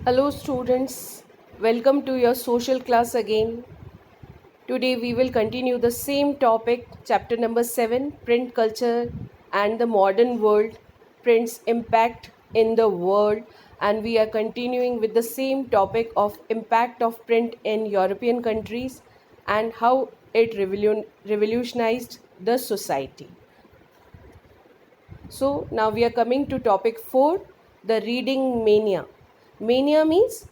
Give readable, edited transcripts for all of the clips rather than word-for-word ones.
Hello, students. Welcome to your social class again. Today, we will continue the same topic, chapter number 7, Print Culture and the Modern World, Print's Impact in the World. And we are continuing with the same topic of impact of print in European countries and how it revolutionized the society. So now we are coming to topic 4, the reading mania. Mania means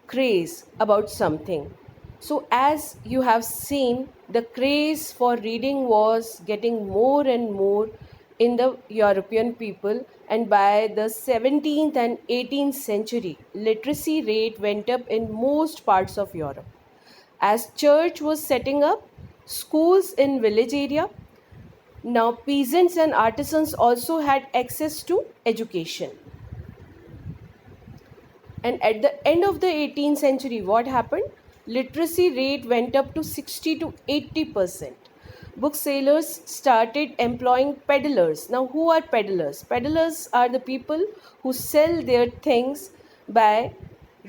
craze about something. So as you have seen, the craze for reading was getting more and more in the European people, and by the 17th and 18th century, literacy rate went up in most parts of Europe. As church was setting up, schools in village area, now, peasants and artisans also had access to education. And at the end of the 18th century, what happened? Literacy rate went up to 60 to 80%. Booksellers started employing peddlers. Now, who are peddlers? Peddlers are the people who sell their things by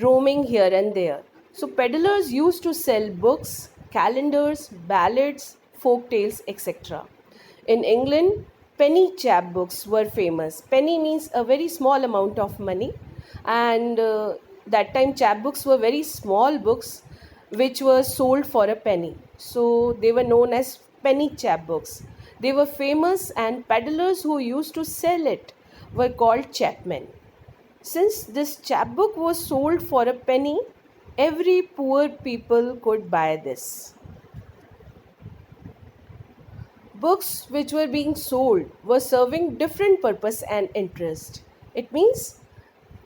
roaming here and there. So, peddlers used to sell books, calendars, ballads, folk tales, etc. In England, penny chapbooks were famous. Penny means a very small amount of money, and that time chapbooks were very small books which were sold for a penny. So they were known as penny chapbooks. They were famous, and peddlers who used to sell it were called chapmen. Since this chapbook was sold for a penny, every poor people could buy this. Books which were being sold were serving different purpose and interest. It means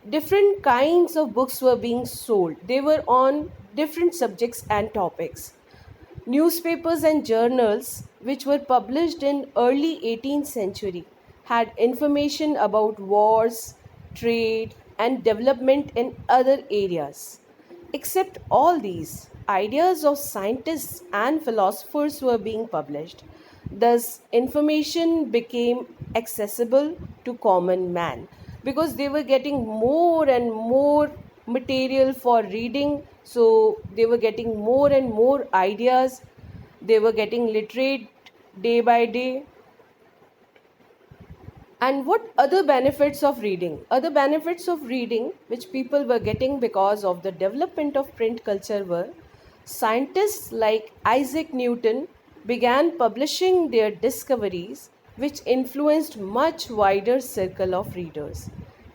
different kinds of books were being sold. They were on different subjects and topics. Newspapers and journals which were published in early 18th century had information about wars, trade and development in other areas. Except all these, ideas of scientists and philosophers were being published. Thus, information became accessible to common man because they were getting more and more material for reading. So, they were getting more and more ideas. They were getting literate day by day. And what other benefits of reading? Other benefits of reading, which people were getting because of the development of print culture, were scientists like Isaac Newton began publishing their discoveries, which influenced much wider circle of readers.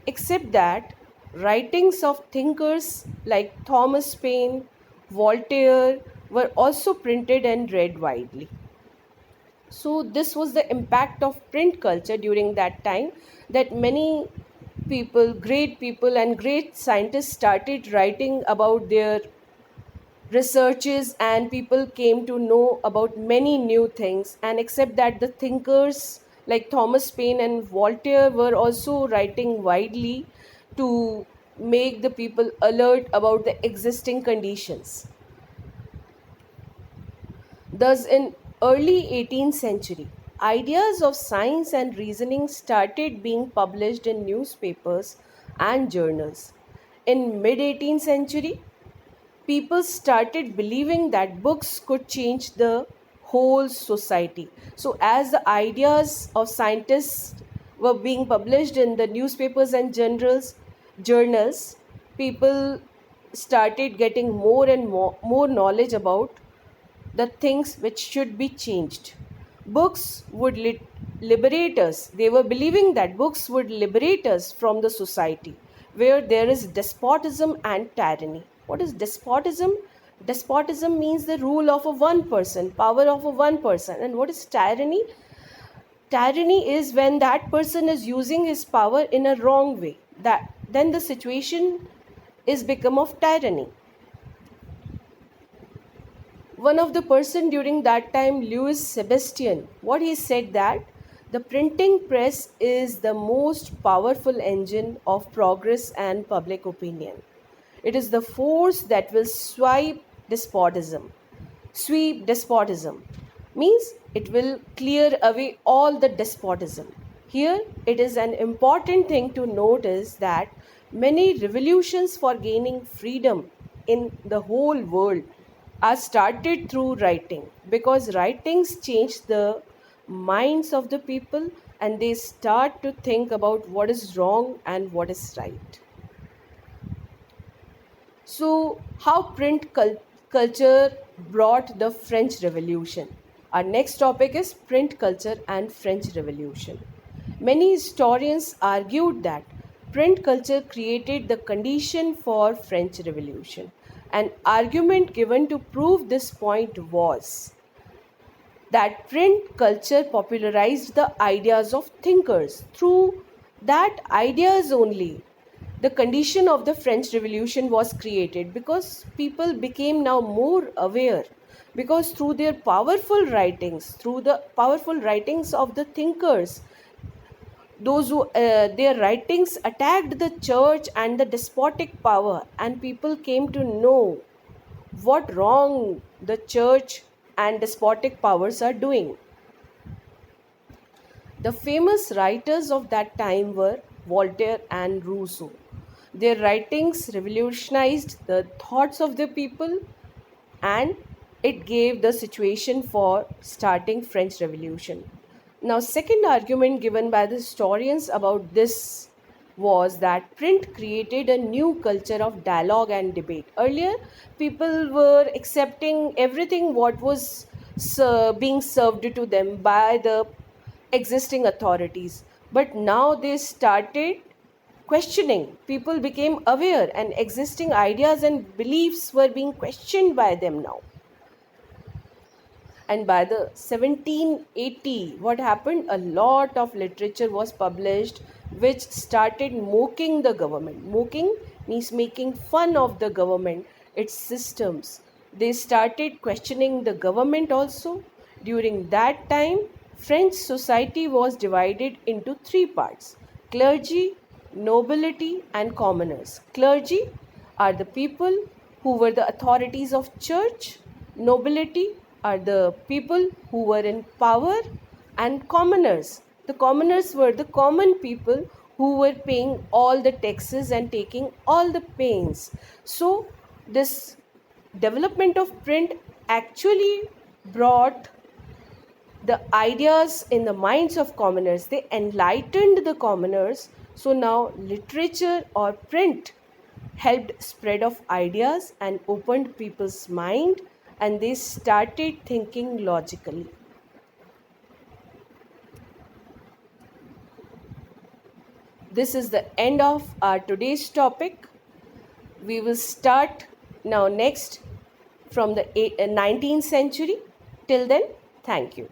Except that writings of thinkers like Thomas Paine, Voltaire were also printed and read widely. So this was the impact of print culture during that time, that many people and great scientists started writing about their researches, and people came to know about many new things. And except that, the thinkers like Thomas Paine and Voltaire were also writing widely to make the people alert about the existing conditions. Thus, in early 18th century, ideas of science and reasoning started being published in newspapers and journals. In mid 18th century, people started believing that books could change the whole society. So as the ideas of scientists were being published in the newspapers and journals, people started getting more and more knowledge about the things which should be changed. Books would liberate us. They were believing that books would liberate us from the society where there is despotism and tyranny. What is despotism? Despotism means the rule of a one person, power of a one person. And what is tyranny? Tyranny is when that person is using his power in a wrong way. That then the situation is become of tyranny. One of the person during that time, Louis Sebastian, what he said that the printing press is the most powerful engine of progress and public opinion. It is the force that will sweep despotism means it will clear away all the despotism. Here it is an important thing to notice that Many revolutions for gaining freedom in the whole world are started through writing, because writings change the minds of the people and they start to think about what is wrong and what is right. So, how culture brought the French Revolution? Our next topic is print culture and French Revolution. Many historians argued that print culture created the condition for French Revolution. An argument given to prove this point was that print culture popularized the ideas of thinkers. Through that ideas only, the condition of the French Revolution was created, because people became now more aware, because through their powerful writings, through the powerful writings of the thinkers, those who their writings attacked the church and the despotic power, and people came to know what wrong the church and despotic powers are doing. The famous writers of that time were Voltaire and Rousseau. Their writings revolutionized the thoughts of the people, and it gave the situation for starting French Revolution. Now, second argument given by the historians about this was that print created a new culture of dialogue and debate. Earlier, people were accepting everything what was being served to them by the existing authorities, but now they started questioning. People became aware, and existing ideas and beliefs were being questioned by them now. And by the 1780, what happened? A lot of literature was published which started mocking the government. Mocking means making fun of the government, its systems. They started questioning the government also. During that time, French society was divided into three parts: clergy, nobility, and commoners. Clergy are the people who were the authorities of church. Nobility are the people who were in power, and commoners. The commoners were the common people who were paying all the taxes and taking all the pains. So, this development of print actually brought the ideas in the minds of commoners. They enlightened the commoners. So now literature or print helped spread of ideas and opened people's mind, and they started thinking logically. This is the end of our today's topic. We will start now next from the 19th century. Till then, thank you.